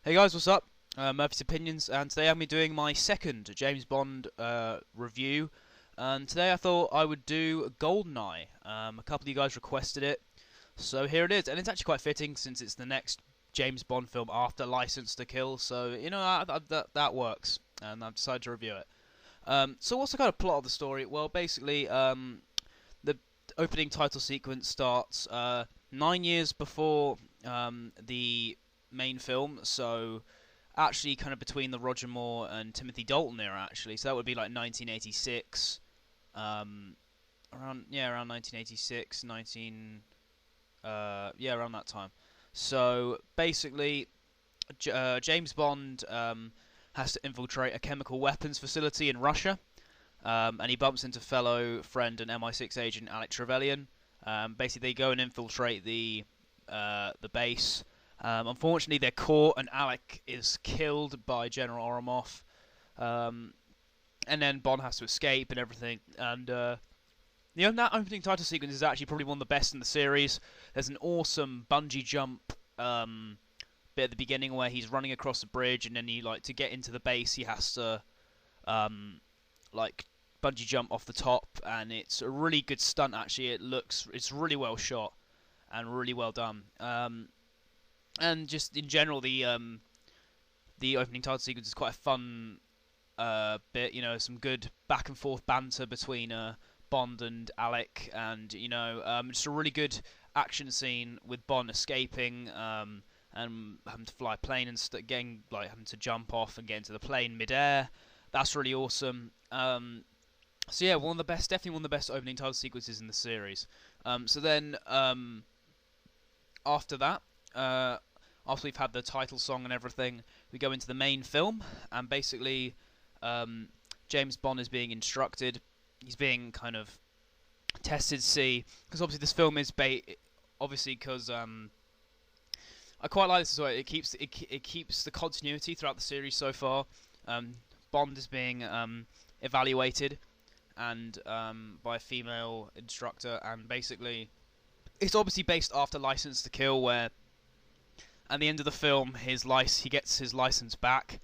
Hey guys, what's up? Murphy's Opinions, and today I'm be doing my second James Bond review. And today I thought I would do Goldeneye. A couple of you guys requested it, so here it is. And it's actually quite fitting since it's the next James Bond film after License to Kill. So that works, and I've decided to review it. So what's the kind of plot of the story? Well, basically, the opening title sequence starts 9 years before the main film, so actually kind of between the Roger Moore and Timothy Dalton era, actually. So that would be like 1986, around 1986, around that time. So basically, James Bond has to infiltrate a chemical weapons facility in Russia, and he bumps into fellow friend and MI6 agent Alec Trevelyan. Basically, they go and infiltrate the base. Unfortunately, they're caught, and Alec is killed by General Oromov. And then Bond has to escape and everything. And that opening title sequence is actually probably one of the best in the series. There's an awesome bungee jump bit at the beginning where he's running across the bridge, and then to get into the base, he has to like bungee jump off the top, and it's a really good stunt. Actually, it's really well shot and really well done. And just in general, the opening title sequence is quite a fun bit. Some good back and forth banter between Bond and Alec, and just a really good action scene with Bond escaping and having to fly a plane and having to jump off and get into the plane mid-air. That's really awesome. So yeah, definitely one of the best opening title sequences in the series. So then after that, after we've had the title song and everything, we go into the main film, and basically James Bond is being instructed. He's being kind of tested to see, because obviously this film is obviously because I quite like this as well. It keeps the continuity throughout the series so far. Bond is being evaluated and by a female instructor, and basically it's obviously based after License to Kill, where at the end of the film he gets his license back,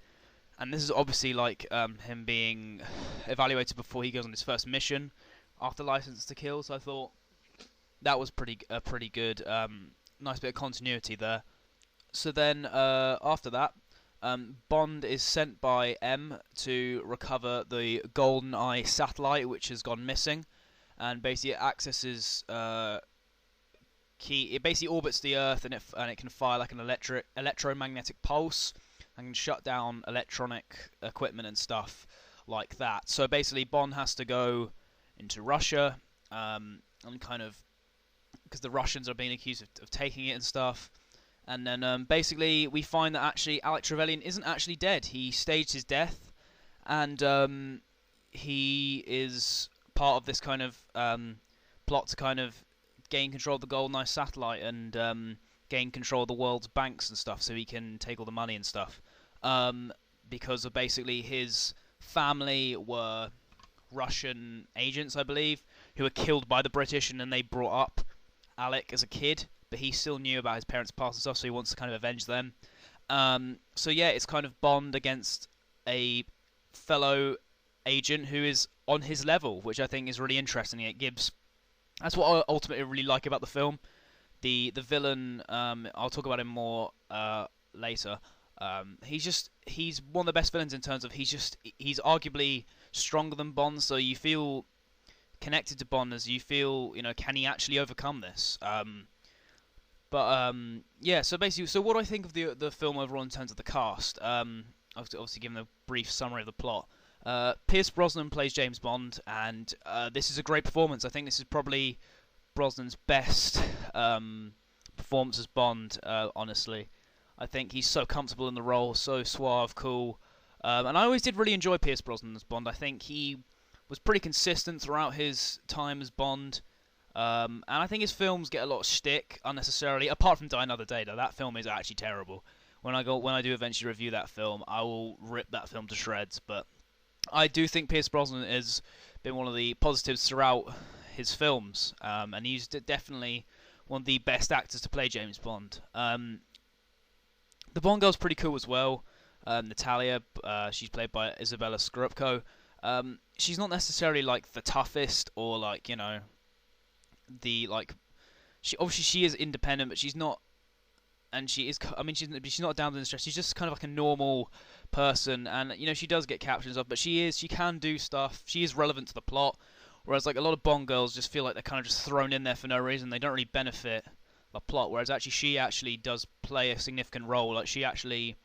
and this is obviously like him being evaluated before he goes on his first mission after License to Kill. So I thought that was pretty good, nice bit of continuity there. So then after that, Bond is sent by M to recover the Goldeneye satellite, which has gone missing, and basically it accesses it basically orbits the Earth, and it can fire like an electromagnetic pulse and can shut down electronic equipment and stuff like that. So basically, Bond has to go into Russia, and kind of because the Russians are being accused of taking it and stuff. And then basically we find that actually Alec Trevelyan isn't actually dead. He staged his death, and he is part of this kind of plot to kind of gain control of the Goldeneye satellite and gain control of the world's banks and stuff, so he can take all the money and stuff. Because of basically his family were Russian agents, I believe, who were killed by the British, and then they brought up Alec as a kid, but he still knew about his parents' past and stuff, so he wants to kind of avenge them. So yeah, it's kind of Bond against a fellow agent who is on his level, which I think is really interesting. That's what I ultimately really like about the film. The villain, I'll talk about him more later. He's one of the best villains in terms of he's arguably stronger than Bond, so you feel connected to Bond, as you feel, can he actually overcome this? Yeah, so basically, what do I think of the film overall in terms of the cast? Obviously given a brief summary of the plot. Pierce Brosnan plays James Bond, and this is a great performance. I think this is probably Brosnan's best performance as Bond, honestly. I think he's so comfortable in the role, so suave, cool. And I always did really enjoy Pierce Brosnan as Bond. I think he was pretty consistent throughout his time as Bond. And I think his films get a lot of shtick unnecessarily, apart from Die Another Day, though. That film is actually terrible. When I do eventually review that film, I will rip that film to shreds, but I do think Pierce Brosnan has been one of the positives throughout his films, and he's definitely one of the best actors to play James Bond. The Bond girl's pretty cool as well. Natalia, she's played by Isabella Scorupco. She's not necessarily like the toughest or like the like. She obviously she is independent, but she's not, and she is. I mean, she's not down to the stress. She's just kind of like a normal person, and she does get captured and stuff, but she can do stuff. She is relevant to the plot, whereas like a lot of Bond girls just feel like they're kind of just thrown in there for no reason. They don't really benefit the plot, whereas actually she actually does play a significant role. Like she actually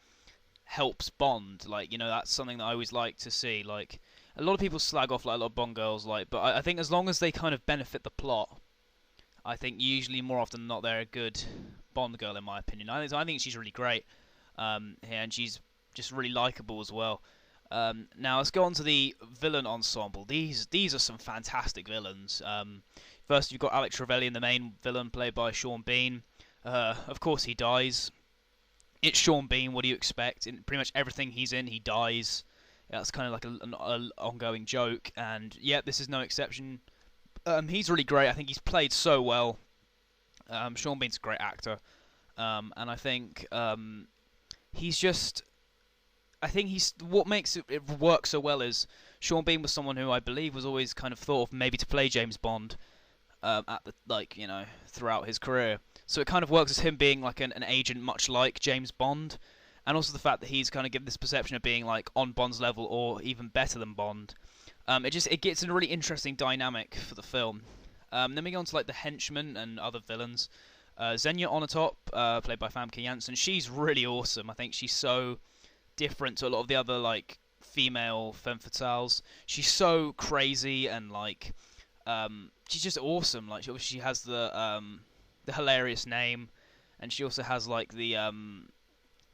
helps Bond. Like that's something that I always like to see. Like a lot of people slag off like a lot of Bond girls, like, but I think as long as they kind of benefit the plot, I think usually more often than not they're a good Bond girl in my opinion. I think she's really great here, and she's just really likable as well. Now let's go on to the villain ensemble. These are some fantastic villains. First you've got Alex Trevelyan, the main villain, played by Sean Bean. Of course he dies. It's Sean Bean. What do you expect? In pretty much everything he's in, he dies. That's kind of like an ongoing joke, and yeah, this is no exception. He's really great. I think he's played so well. Sean Bean's a great actor, and I think he's just. I think he's what makes it work so well is Sean Bean was someone who I believe was always kind of thought of maybe to play James Bond at the throughout his career. So it kind of works as him being like an agent, much like James Bond, and also the fact that he's kind of given this perception of being like on Bond's level or even better than Bond. It gets a really interesting dynamic for the film. Then we go on to like the henchmen and other villains. Xenia Onatop, played by Famke Janssen, she's really awesome. I think she's so different to a lot of the other like female femme fatales. She's so crazy and like she's just awesome. Like she has the hilarious name, and she also has like the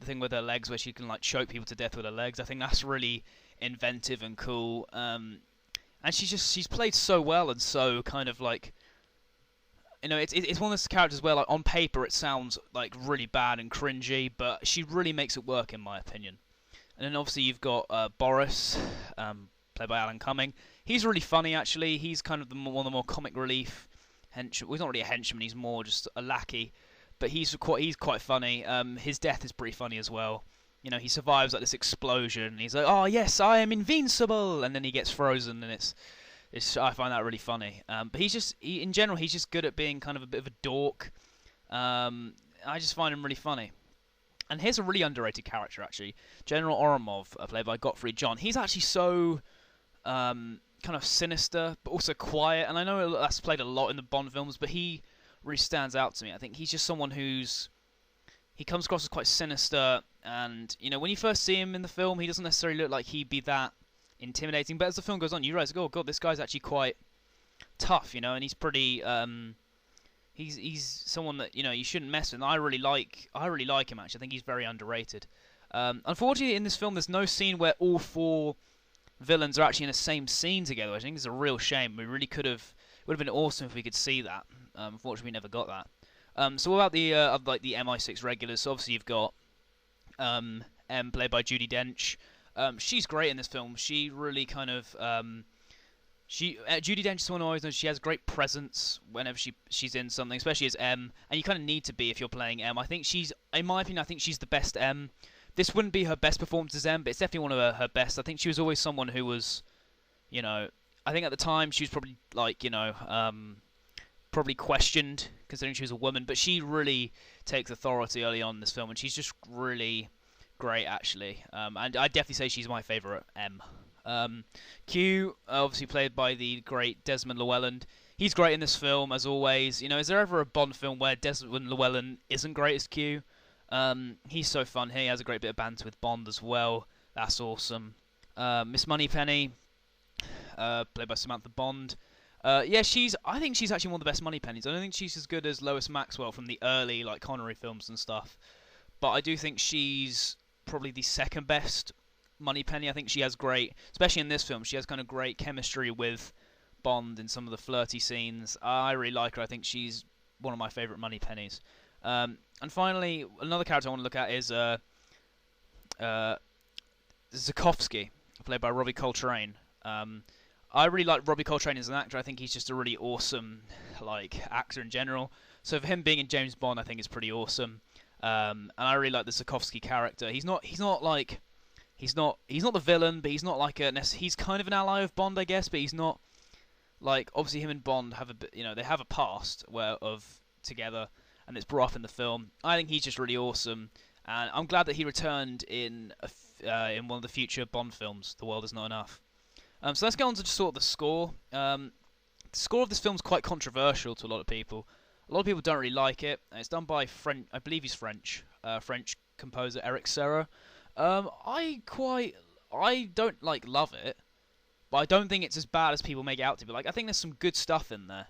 thing with her legs where she can like choke people to death with her legs. I think that's really inventive and cool. And she's played so well and so kind of like it's one of those characters where like on paper it sounds like really bad and cringy, but she really makes it work in my opinion. And then obviously you've got Boris, played by Alan Cumming. He's really funny actually. He's kind of one of the more comic relief henchman. Well, he's not really a henchman. He's more just a lackey, but he's quite funny. His death is pretty funny as well. He survives like this explosion. And he's like, "Oh yes, I am invincible," and then he gets frozen, and it's I find that really funny. But in general, he's just good at being kind of a bit of a dork. I just find him really funny. And here's a really underrated character, actually. General Oromov, played by Gottfried John. He's actually so kind of sinister, but also quiet. And I know that's played a lot in the Bond films, but he really stands out to me. I think he's just someone he comes across as quite sinister. And, when you first see him in the film, he doesn't necessarily look like he'd be that intimidating. But as the film goes on, you realize, oh, God, this guy's actually quite tough, and he's pretty... He's someone that you shouldn't mess with. And I really like him actually. I think he's very underrated. Unfortunately, in this film, there's no scene where all four villains are actually in the same scene together. I think it's a real shame. We really would have been awesome if we could see that. Unfortunately, we never got that. So what about the the MI6 regulars? So obviously you've got M, played by Judi Dench. She's great in this film. She really kind of Judi Dench is someone who always knows she has great presence whenever she's in something, especially as M, and you kind of need to be if you're playing M. I think in my opinion, I think she's the best M. This wouldn't be her best performance as M, but it's definitely one of her best. I think she was always someone who was, I think at the time she was probably like, probably questioned considering she was a woman, but she really takes authority early on in this film, and she's just really great actually. And I'd definitely say she's my favourite M. Q, obviously played by the great Desmond Llewellyn. He's great in this film, as always. Is there ever a Bond film where Desmond Llewellyn isn't great as Q? He's so fun here. He has a great bit of banter with Bond as well. That's awesome. Miss Moneypenny, played by Samantha Bond. I think she's actually one of the best Moneypennies. I don't think she's as good as Lois Maxwell from the early Connery films and stuff, but I do think she's probably the second best Moneypenny. I think she has great, especially in this film, she has kind of great chemistry with Bond in some of the flirty scenes. I really like her. I think she's one of my favourite Moneypennies. And finally, another character I want to look at is Zukovsky, played by Robbie Coltrane. I really like Robbie Coltrane as an actor. I think he's just a really awesome actor in general. So for him being in James Bond, I think is pretty awesome. And I really like the Sokovsky character. He's not the villain, but he's not like he's kind of an ally of Bond, I guess, but he's not like, obviously him and Bond have they have a past where of together, and it's brought up in the film. I think he's just really awesome, and I'm glad that he returned in one of the future Bond films, The World Is Not Enough. So let's go on to just sort of the score. The score of this film is quite controversial to a lot of people. A lot of people don't really like it. It's done by I believe he's French composer Eric Serra. I don't love it, but I don't think it's as bad as people make it out to be. Like, I think there's some good stuff in there,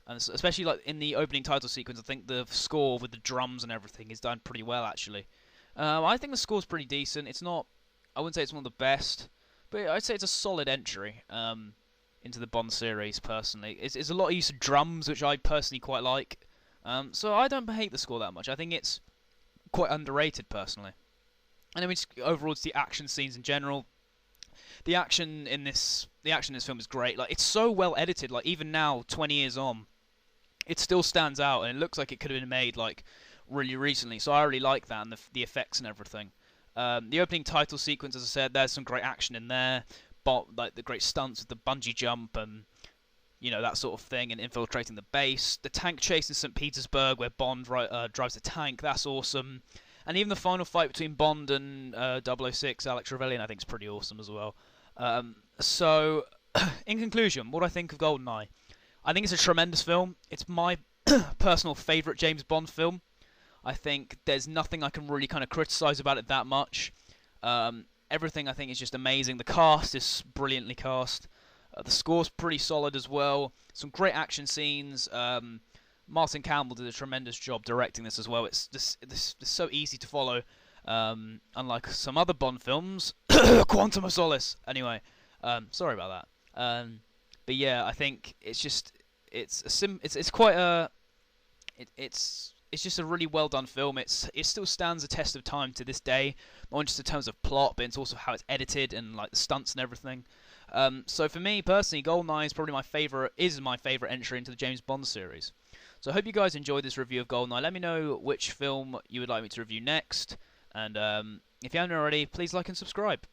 and especially like in the opening title sequence. I think the score with the drums and everything is done pretty well, actually. I think the score's pretty decent. I wouldn't say it's one of the best, but I'd say it's a solid entry into the Bond series. Personally, it's a lot of use of drums, which I personally quite like. So I don't hate the score that much. I think it's quite underrated personally. And then overall, it's the action scenes in general. The action in this film is great. Like, it's so well edited. Like, even now, 20 years on, it still stands out, and it looks like it could have been made like really recently. So I really like that, and the effects and everything. The opening title sequence, as I said, there's some great action in there. Like the great stunts with the bungee jump and that sort of thing, and infiltrating the base. The tank chase in St. Petersburg, where Bond drives a tank, that's awesome. And even the final fight between Bond and 006, Alex Trevelyan, I think is pretty awesome as well. So, in conclusion, what do I think of Goldeneye? I think it's a tremendous film. It's my personal favourite James Bond film. I think there's nothing I can really kind of criticise about it that much. Everything I think is just amazing. The cast is brilliantly cast. The score's pretty solid as well. Some great action scenes. Martin Campbell did a tremendous job directing this as well. It's so easy to follow, unlike some other Bond films. Quantum of Solace. Anyway, sorry about that. But yeah, I think it's just it's just a really well done film. It still stands the test of time to this day, not just in terms of plot, but it's also how it's edited and like the stunts and everything. So for me personally, Goldeneye is probably my favorite entry into the James Bond series. So I hope you guys enjoyed this review of Goldeneye. Let me know which film you would like me to review next, and if you haven't already, please like and subscribe.